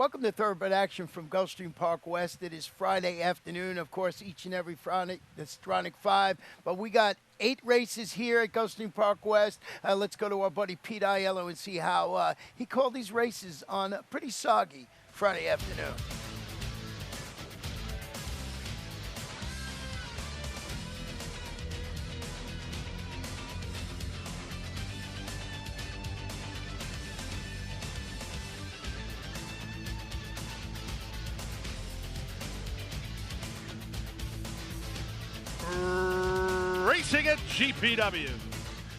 Welcome to Thoroughbred Action from Gulfstream Park West. It is Friday afternoon, of course, each and every Friday, the Stronic 5. But we got 8 races here at Gulfstream Park West. Let's go to our buddy Pete Aiello and see how he called these races on a pretty soggy Friday afternoon. Racing at GPW.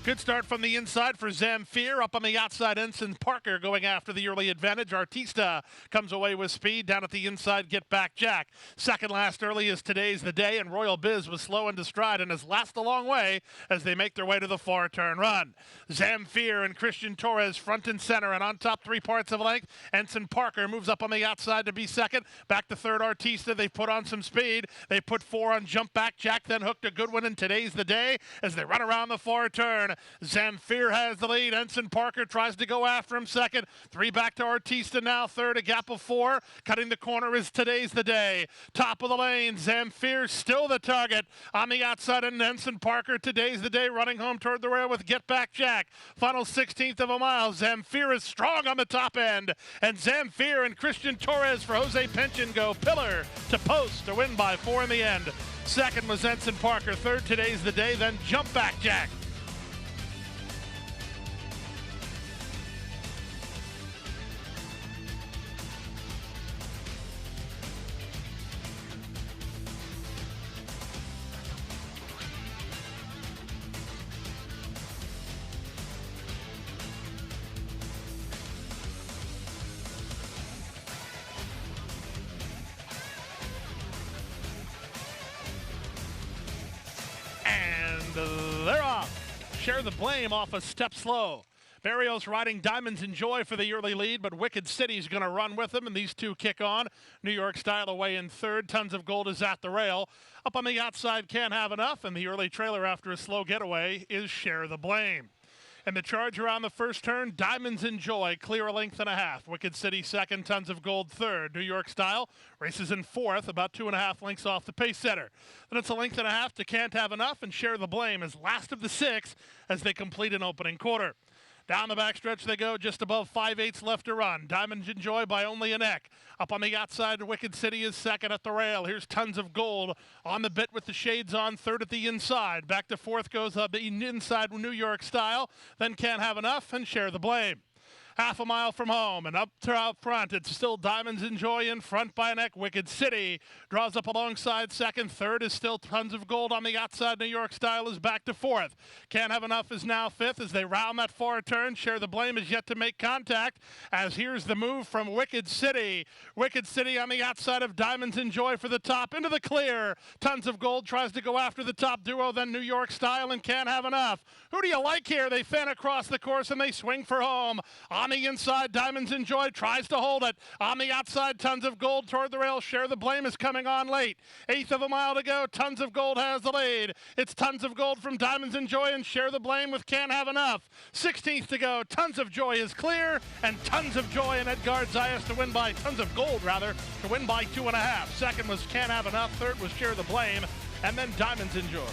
Good start from the inside for Zamfir. Up on the outside, Ensign Parker going after the early advantage. Artista comes away with speed. Down at the inside, Get Back Jack. Second last early is Today's the Day, and Royal Biz was slow into stride and has last a long way as they make their way to the 4-turn run. Zamfir and Christian Torres front and center, and on top 3 parts of length. Ensign Parker moves up on the outside to be second. Back to third, Artista. They've put on some speed. They put 4 on Jump Back Jack, then hooked a good one in Today's the Day as they run around the 4-turn. Zamfir has the lead. Ensign Parker tries to go after him second. 3 back to Artista now third, a gap of 4. Cutting the corner is Today's the Day. Top of the lane, Zamfir still the target. On the outside, and Ensign Parker, Today's the Day, running home toward the rail with Get Back Jack. Final 16th of a mile. Zamfir is strong on the top end. And Zamfir and Christian Torres for Jose Pension go pillar to post to win by 4 in the end. Second was Ensign Parker. Third, Today's the Day, then Jump Back Jack. They're off. Share the Blame off a step slow. Barrios riding Diamonds Enjoy for the early lead, but Wicked City's going to run with them, and these two kick on. New York Style away in third. Tons of Gold is at the rail. Up on the outside, Can't Have Enough, and the early trailer after a slow getaway is Share the Blame. And the charge around the first turn, Diamonds Enjoy, clear a length and a half. Wicked City second, Tons of Gold third. New York Style races in fourth, about 2.5 lengths off the pace setter. Then it's a length and a half to Can't Have Enough, and Share the Blame is last of the 6 as they complete an opening quarter. Down the backstretch they go, just above 5/8 left to run. Diamonds Enjoy by only a neck. Up on the outside, Wicked City is second at the rail. Here's Tons of Gold on the bit with the shades on, third at the inside. Back to fourth goes the inside New York Style. Then Can't Have Enough and Share the Blame. Half a mile from home, and up to out front, it's still Diamonds Enjoy in front by a neck. Wicked City draws up alongside second. Third is still Tons of Gold on the outside. New York Style is back to fourth. Can't Have Enough is now fifth as they round that 4-turn. Share the Blame is yet to make contact, as here's the move from Wicked City. Wicked City on the outside of Diamonds Enjoy for the top, into the clear. Tons of Gold tries to go after the top duo, then New York Style and Can't Have Enough. Who do you like here? They fan across the course and they swing for home. On the inside, Diamonds Enjoy tries to hold it. On the outside, Tons of Gold toward the rail. Share the Blame is coming on late. 1/8 of a mile to go. Tons of Gold has the lead. It's Tons of Gold from Diamonds Enjoy and Share the Blame with Can't Have Enough. 16th to go. Tons of Joy is clear, and Tons of Joy and Edgar Zayas to win by, Tons of Gold rather, to win by 2.5. Second was Can't Have Enough. Third was Share the Blame, and then Diamonds Enjoy.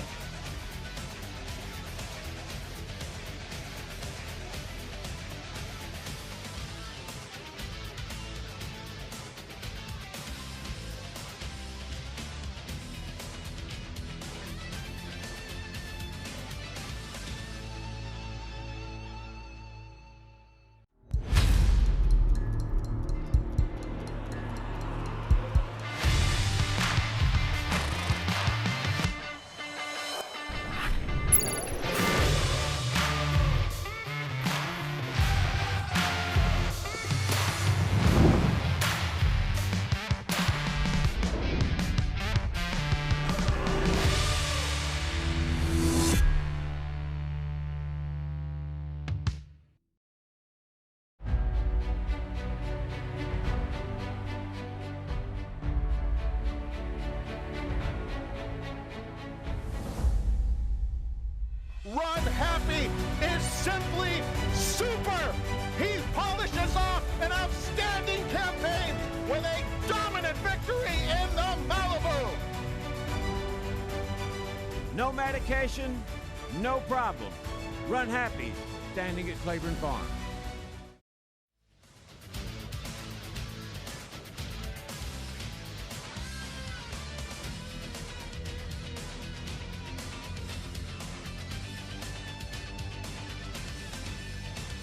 Run Happy is simply super. He polishes off an outstanding campaign No medication, no problem. Run happy, standing at Claiborne Farm.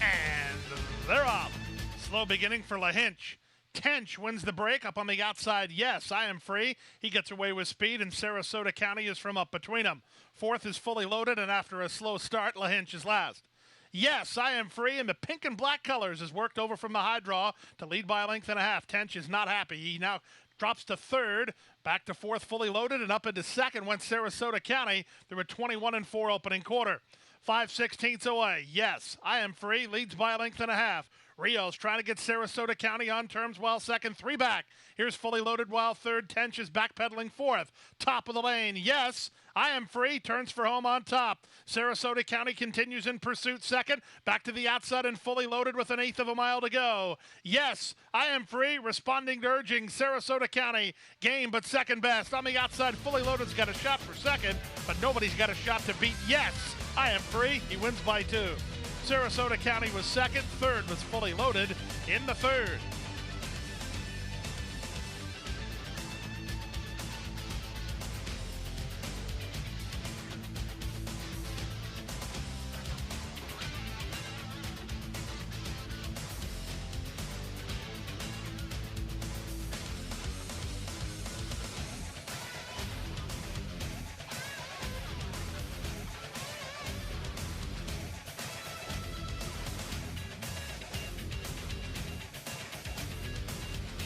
And they're off. Slow beginning for LaHinch. Tench wins the break up on the outside. Yes, I am free. He gets away with speed, and Sarasota County is from up between them. Fourth is fully loaded, and after a slow start, LaHinch is last. Yes, I am free, and the pink and black colors is worked over from the high draw to lead by a length and a half. Tench is not happy. He now drops to third, back to fourth, fully loaded, and up into second went Sarasota County through a 21-4 opening quarter. 5/16 away. Yes, I am free. Leads by a length and a half. Rios trying to get Sarasota County on terms while second. Three back. Here's fully loaded while third. Tench is backpedaling fourth. Top of the lane. Yes, I am free. Turns for home on top. Sarasota County continues in pursuit second. Back to the outside and fully loaded with an eighth of a mile to go. Yes, I am free. Responding to urging Sarasota County. Game but second best. On the outside, fully loaded's got a shot for second, but nobody's got a shot to beat. Yes, I am free. He wins by 2. Sarasota County was second. Third was fully loaded in the third.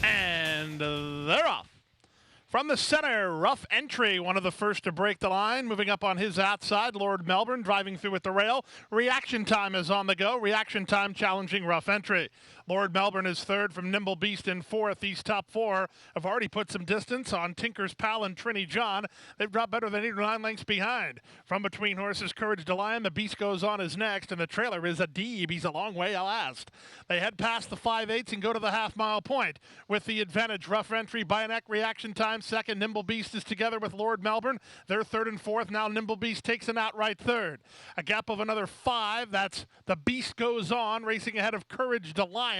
And they're off. From the center, Rough Entry, one of the first to break the line. Moving up on his outside, Lord Melbourne driving through at the rail. Reaction Time is on the go. Reaction Time challenging Rough Entry. Lord Melbourne is third from Nimble Beast in fourth. These top four have already put some distance on Tinker's Pal and Trini John. They've dropped better than 8 or 9 lengths behind. From between horses, Courage to Lion, the Beast Goes On is next, and the trailer is Adib. He's a long way last. They head past the 5/8 and go to the half-mile point. With the advantage, Rough Entry, Bayonet, Reaction Time second. Nimble Beast is together with Lord Melbourne. They're third and fourth. Now Nimble Beast takes an outright third. A gap of another 5. That's the Beast Goes On, racing ahead of Courage to Lion.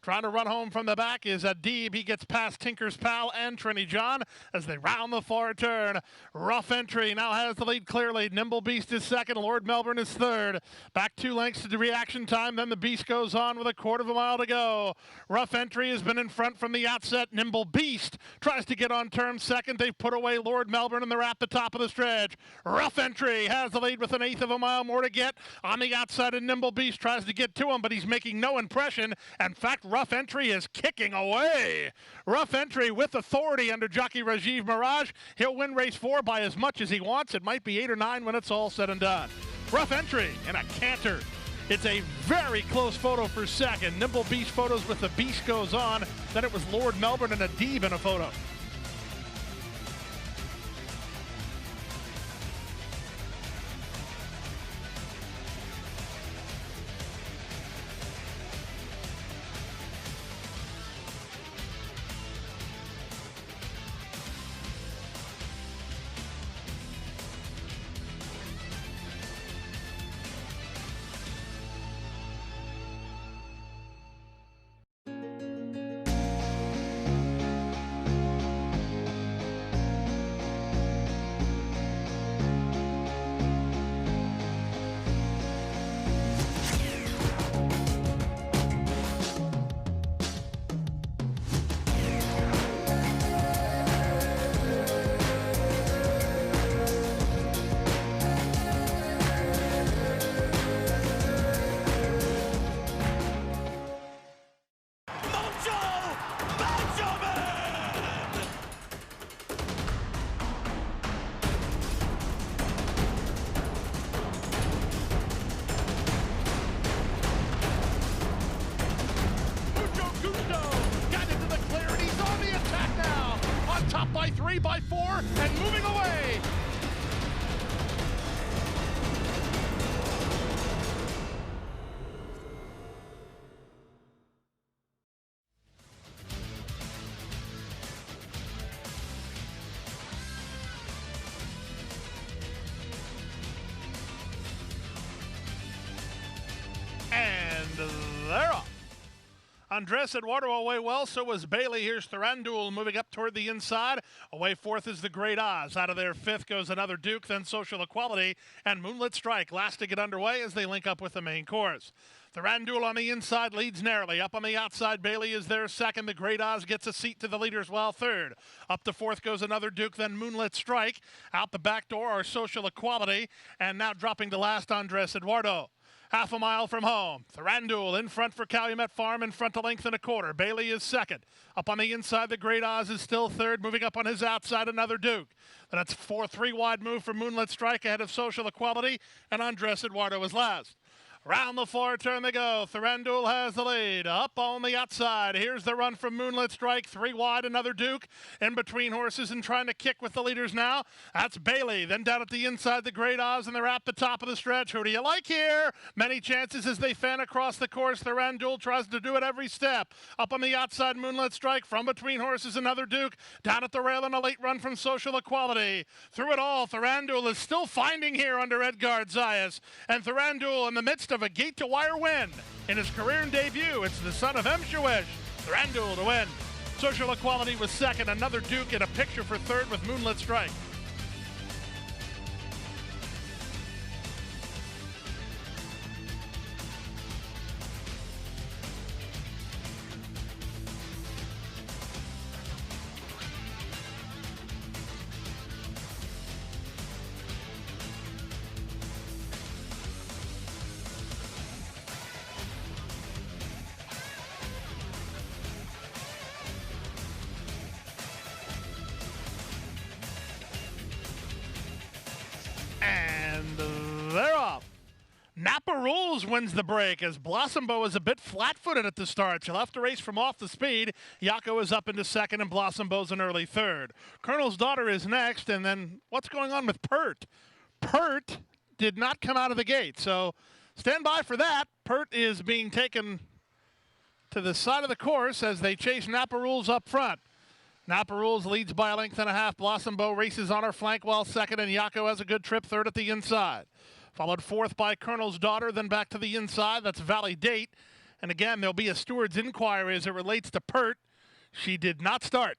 Trying to run home from the back is Adib. He gets past Tinker's Pal and Trini John as they round the far turn. Rough Entry now has the lead clearly. Nimble Beast is second. Lord Melbourne is third. Back 2 lengths to the Reaction Time. Then the Beast Goes On with a quarter of a mile to go. Rough Entry has been in front from the outset. Nimble Beast tries to get on terms second. They've put away Lord Melbourne and they're at the top of the stretch. Rough Entry has the lead with an eighth of a mile more to get. On the outside, and Nimble Beast tries to get to him, but he's making no impression. In fact, Rough Entry is kicking away. Rough Entry with authority under jockey Rajiv Mirage. He'll win race 4 by as much as he wants. It might be 8 or 9 when it's all said and done. Rough Entry in a canter. It's a very close photo for second. Nimble Beast photos with the Beast Goes On. Then it was Lord Melbourne and Adib in a photo. By 3, by 4, and moving away. Andres Eduardo away well, so was Bailey. Here's Thurandul moving up toward the inside. Away fourth is the Great Oz. Out of there fifth goes another Duke, then Social Equality, and Moonlit Strike last to get underway as they link up with the main course. Thurandul on the inside leads narrowly. Up on the outside, Bailey is there second. The Great Oz gets a seat to the leaders while third. Up to fourth goes another Duke, then Moonlit Strike. Out the back door are Social Equality, and now dropping to last, Andres Eduardo. Half a mile from home. Thurandul in front for Calumet Farm, in front a length and a quarter. Bailey is second. Up on the inside, the Great Oz is still third. Moving up on his outside, another Duke. Then it's 4-3 wide move for Moonlit Strike ahead of Social Equality, and Andres Eduardo is last. Round the far turn they go. Thurandul has the lead. Up on the outside. Here's the run from Moonlit Strike. 3 wide, another Duke. In between horses and trying to kick with the leaders now. That's Bailey. Then down at the inside, the Great Oz, and they're at the top of the stretch. Who do you like here? Many chances as they fan across the course. Thurandul tries to do it every step. Up on the outside, Moonlit Strike. From between horses, another Duke. Down at the rail and a late run from Social Equality. Through it all, Thurandul is still finding here under Edgar Zayas. And Thurandul in the midst of a gate-to-wire win in his career debut. It's the son of Mshewish, Thurandul, to win. Social Equality was second. Another Duke in a picture for third with Moonlit Strike. They're off. Napa Rules wins the break as Blossombo is a bit flat-footed at the start. She'll have to race from off the speed. Yako is up into second, and Blossombo's an early third. Colonel's Daughter is next, and then what's going on with Pert? Pert did not come out of the gate, so stand by for that. Pert is being taken to the side of the course as they chase Napa Rules up front. Napa Rules leads by a length and a half. Blossombo races on her flank while second, and Yako has a good trip third at the inside. Followed fourth by Colonel's Daughter, then back to the inside. That's Valley Date. And again, there'll be a steward's inquiry as it relates to Pert. She did not start.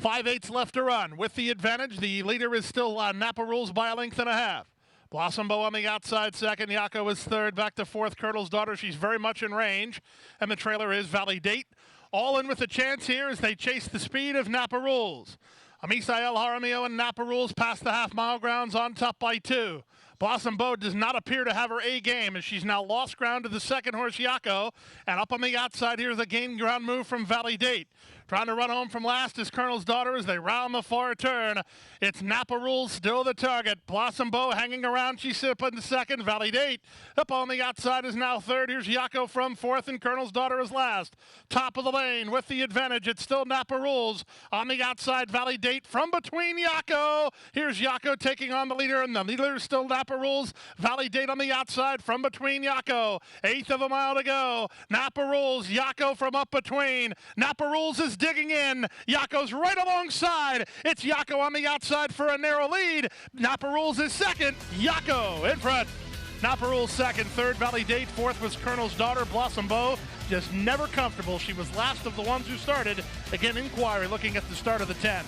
5/8 left to run. With the advantage, the leader is still Napa Rules by a length and a half. Blossombo on the outside second. Yako is third. Back to fourth, Colonel's Daughter. She's very much in range. And the trailer is Valley Date. All in with a chance here as they chase the speed of Napa Rules. Amisael Jaramillo and Napa Rules pass the half-mile grounds on top by 2. Blossombo does not appear to have her A game as she's now lost ground to the second horse, Yako. And up on the outside, here's a gain ground move from Valley Date. Trying to run home from last is Colonel's Daughter as they round the far turn. It's Napa Rules still the target. Blossombo hanging around. She's up in the second. Valley Date up on the outside is now third. Here's Yako from fourth, and Colonel's Daughter is last. Top of the lane with the advantage. It's still Napa Rules. On the outside, Valley Date from between Yako. Here's Yako taking on the leader, and the leader is still Napa Rules. Valley Date on the outside from between Yako. 1/8 of a mile to go. Napa Rules, Yako from up between. Napa Rules is digging in. Yako's right alongside. It's Yako on the outside for a narrow lead. Napa Rules is second. Yako in front. Napa Rules second. Third, Valley Date. Fourth was Colonel's Daughter. Blossombo just never comfortable. She was last of the ones who started. Again, inquiry looking at the start of the 10.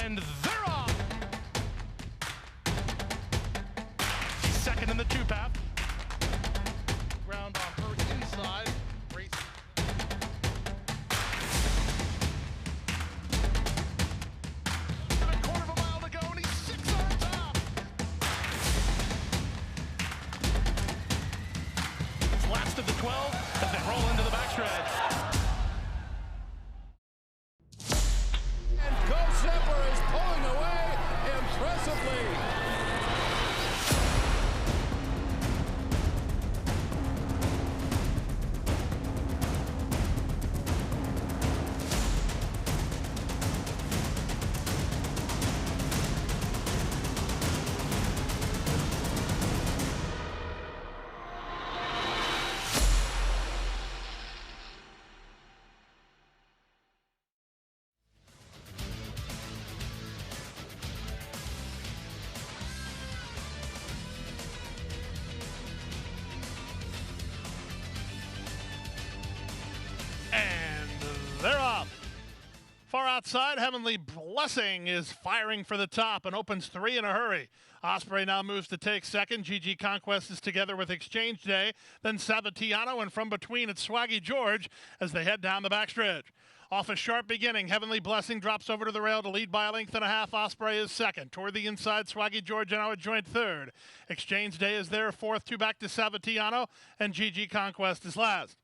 And they're off. She's second in the 2-path. Ground on her inside. Race. And a quarter of a mile to go, and he's 6 on top. It's last of the 12 as they roll into the backstretch. Zephyr is pulling away impressively. outside, Heavenly Blessing is firing for the top and opens 3 in a hurry. Osprey now moves to take second. GG Conquest is together with Exchange Day. Then Savatiano, and from between it's Swaggy George as they head down the backstretch. Off a sharp beginning, Heavenly Blessing drops over to the rail to lead by a length and a half. Osprey is second. Toward the inside, Swaggy George now a joint third. Exchange Day is there fourth, 2 back to Savatiano, and GG Conquest is last.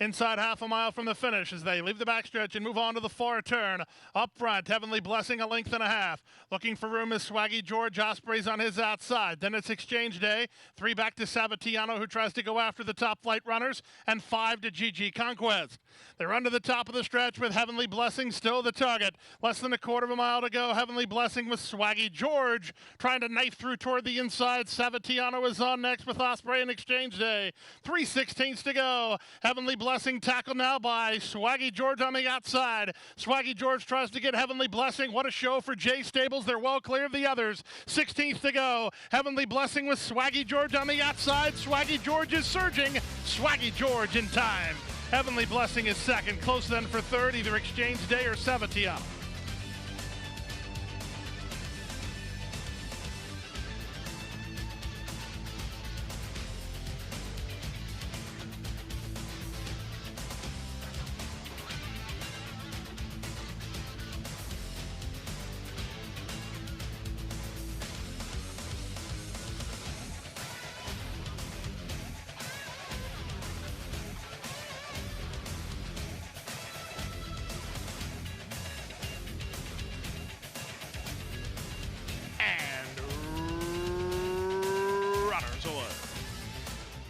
Inside half a mile from the finish as they leave the backstretch and move on to the far turn. Up front, Heavenly Blessing a length and a half. Looking for room is Swaggy George. Osprey's on his outside. Then it's Exchange Day. 3 back to Savatiano, who tries to go after the top flight runners, and 5 to GG Conquest. They run to the top of the stretch with Heavenly Blessing still the target. Less than a quarter of a mile to go. Heavenly Blessing with Swaggy George trying to knife through toward the inside. Savatiano is on next with Osprey and Exchange Day. 3/16 to go. Heavenly Blessing tackled now by Swaggy George on the outside. Swaggy George tries to get Heavenly Blessing. What a show for J Stables. They're well clear of the others. 16th to go. Heavenly Blessing with Swaggy George on the outside. Swaggy George is surging. Swaggy George in time. Heavenly Blessing is second. Close then for third, either Exchange Day or Savatiano.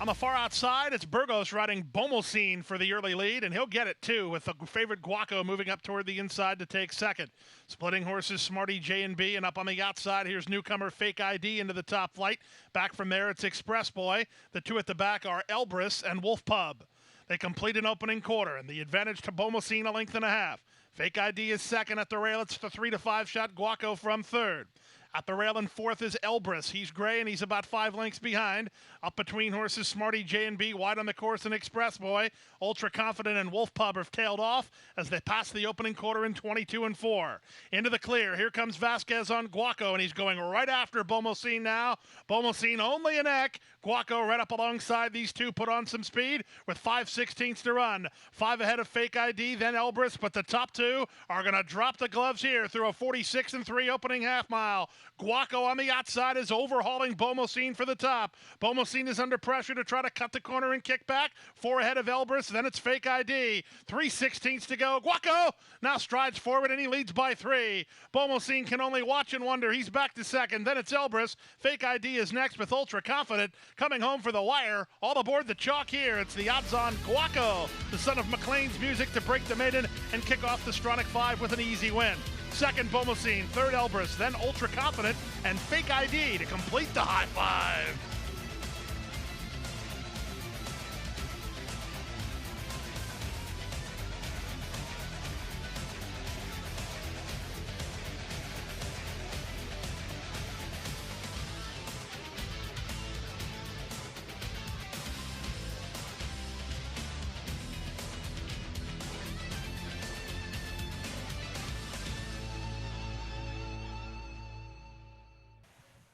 On the far outside, it's Burgos riding Bomosine for the early lead, and he'll get it too, with the favorite Guaco moving up toward the inside to take second. Splitting horses Smarty J and B, and up on the outside, here's newcomer Fake ID into the top flight. Back from there, it's Express Boy. The 2 at the back are Elbrus and Wolf Pub. They complete an opening quarter, and the advantage to Bomosine a length and a half. Fake ID is second at the rail. It's the 3 to 5 shot Guaco from third. At the rail in fourth is Elbrus. He's gray and he's about 5 lengths behind. Up between horses Smarty J and B, wide on the course and Express Boy. Ultra Confident and Wolf Pub have tailed off as they pass the opening quarter in 22 and 4. Into the clear. Here comes Vasquez on Guaco, and he's going right after Bomosine now. Bomosine only a neck. Guaco right up alongside these two, put on some speed with 5/16 to run. 5 ahead of Fake ID, then Elbrus, but the top 2 are going to drop the gloves here through a 46 and 3 opening half mile. Guaco on the outside is overhauling Bomosine for the top. Bomosine is under pressure to try to cut the corner and kick back. 4 ahead of Elbrus, then it's Fake ID. 3/16 to go. Guaco now strides forward and he leads by 3. Bomosine can only watch and wonder. He's back to second. Then it's Elbrus. Fake ID is next with Ultra Confident coming home for the wire. All aboard the chalk here. It's the odds-on Guaco, the son of McLean's Music, to break the maiden and kick off the Stronach 5 with an easy win. Second, Bomosine. Third, Elbrus. Then Ultra Confident and Fake ID to complete the high five.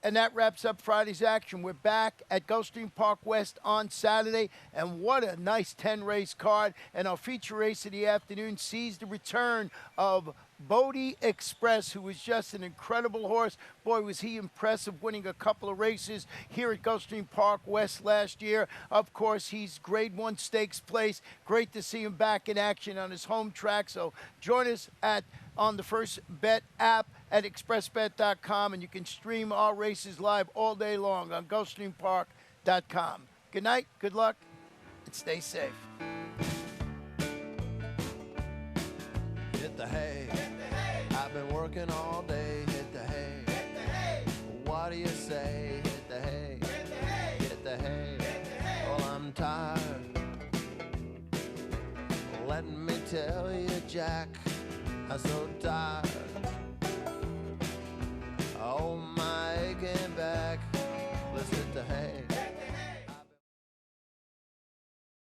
And that wraps up Friday's action. We're back at Gulfstream Park West on Saturday, and what a nice 10-race card. And our feature race of the afternoon sees the return of Bodie Express, who was just an incredible horse. Boy, was he impressive, winning a couple of races here at Gulfstream Park West last year. Of course, he's Grade 1 stakes place. Great to see him back in action on his home track. So join us on the First Bet app at expressbet.com, and you can stream our races live all day long on gulfstreampark.com. Good night, good luck, and stay safe. Hit the hay. I've been working all day. Hit the hay. What do you say? Hit the hay. Hit the hay. Well, I'm tired. Let me tell you, Jack, I'm so tired.